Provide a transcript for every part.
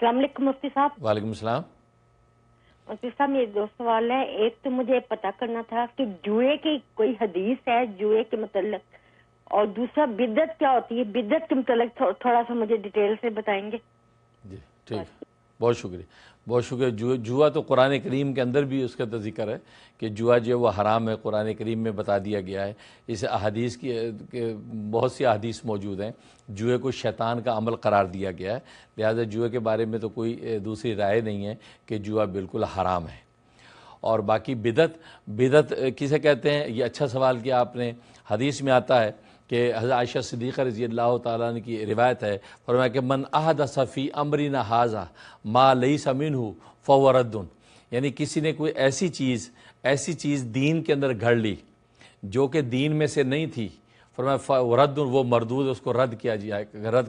अस्सलाम वालेकुम मुफ्ती साहब। वालेकुम सलाम। मुफ्ती साहब मेरे दो सवाल है। एक तो मुझे पता करना था कि जुए की कोई हदीस है जुए के मतलब, और दूसरा बिदत क्या होती है, बिदत के मतलब थोड़ा सा मुझे डिटेल से बताएंगे। जी ठीक है, बहुत शुक्रिया, बहुत शुक्रिया। जुआ तो कुरान करीम के अंदर भी उसका तो जिक्र है कि जुआ जो है वो हराम है, कुरान करीम में बता दिया गया है। इस अहादीस की बहुत सी अहादीस मौजूद हैं। जुए को शैतान का अमल करार दिया गया है, लिहाजा जुए के बारे में तो कोई दूसरी राय नहीं है कि जुआ बिल्कुल हराम है। और बाकी बिदत, बिदत किसे कहते हैं, ये अच्छा सवाल किया आपने। हदीस में आता है कि हज़रत आयशा सिद्दीक़ा रज़ी अल्लाह तआला अन्हा की रिवायत है, फरमाया कि मन अहदस फ़ी अमरिना हाज़ा मा लैसा मिन्हु फ़हुव रद्दुन, यानी किसी ने कोई ऐसी चीज़ दीन के अंदर घड़ ली जो कि दीन में से नहीं थी, फरमाया रद्दुन, वो मरदूद, उसको रद्द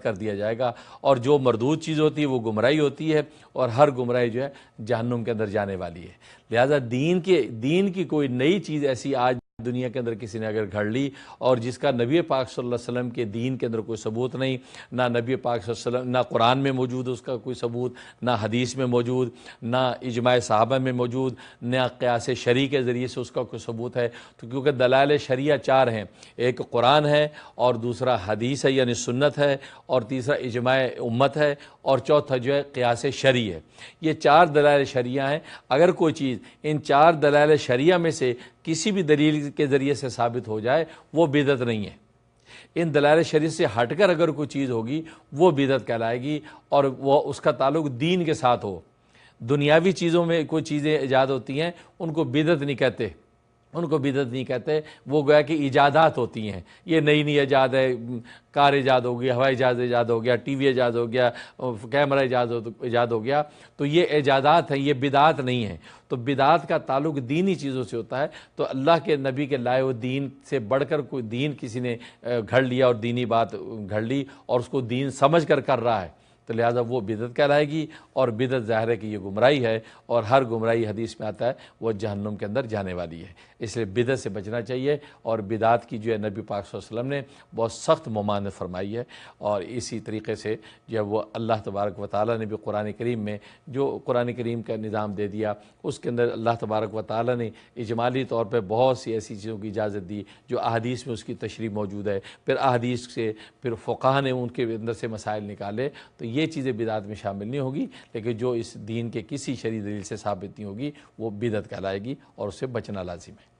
कर दिया जाएगा। और जो मरदूद चीज़ होती है वो गुमराही होती है, और हर गुमराही जो है जहन्नुम के अंदर जाने वाली है। लिहाजा दीन की कोई नई चीज़ ऐसी आज दुनिया के अंदर किसी ने अगर घड़ ली और जिसका नबी पाक सल्लल्लाहु अलैहि वसल्लम के दीन के अंदर कोई सबूत नहीं, ना नबी पाक सल्लल्लाहु अलैहि वसल्लम, ना कुरान में मौजूद उसका कोई सबूत, ना हदीस में मौजूद, ना इजमाए सहाबा में मौजूद, ना क़यास शरई के ज़रिए से उसका कोई सबूत है, तो क्योंकि दलाइल शरिया चार हैं, एक कुरान है, और दूसरा हदीस है यानी सुन्नत है, और तीसरा इजमाए उम्मत है, और चौथा जो है क़यास शरई है। ये चार दलाइल शरिया हैं। अगर कोई चीज़ इन चार दलाइल शरिया में से किसी भी दलील के ज़रिए से साबित हो जाए वो बिदत नहीं है। इन दलाइल शरीयत से हटकर अगर कोई चीज़ होगी वो बिदत कहलाएगी, और वो उसका ताल्लुक दीन के साथ हो। दुनियावी चीज़ों में कोई चीज़ें ईजाद होती हैं उनको बिदत नहीं कहते, उनको बिदत नहीं कहते, वो गोया कि इजादात होती हैं। ये नई नई ईजाद है, कार ईजाद हो गया, हवाई जहाज़ ईजाद हो गया, टीवी ईजाद हो गया, कैमरा ईजाद हो गया, तो ये ईजादात हैं, ये बिदात नहीं है। तो बिदात का ताल्लुक दीनी चीज़ों से होता है। तो अल्लाह के नबी के लाए हुए दीन से बढ़कर कोई दीन किसी ने घड़ लिया और दीनी बात घड़ ली और उसको दीन समझ कर रहा है, तो लिहाजा वो बिदत कहलाएगी। और बिदत ज़ाहिर है कि ये गुमराही है, और हर गुमराही हदीस में आता है वो जहन्नुम के अंदर जाने वाली है। इसलिए बिदत से बचना चाहिए। और बिदात की जो है नबी पाक सल्लल्लाहु अलैहि वसल्लम ने बहुत सख्त ममानत फरमाई है। और इसी तरीके से जो है वो अल्लाह तबारक व तआला ने भी कुरान करीम में जो कुरान करीम का निज़ाम दे दिया, उसके अंदर अल्लाह तबारक व तआला ने इजमाली तौर पर बहुत सी ऐसी चीज़ों की इजाज़त दी जो अहादीस में उसकी तशरीह मौजूद है। फिर अहादीस से फिर फ़ुक़हा ने उनके अंदर से मसाइल निकाले, तो ये चीज़ें बिदात में शामिल नहीं होगी। लेकिन जो इस दीन के किसी शरई दलील से साबित नहीं होगी वो बिदत कहलाएगी, और उससे बचना लाजिम है।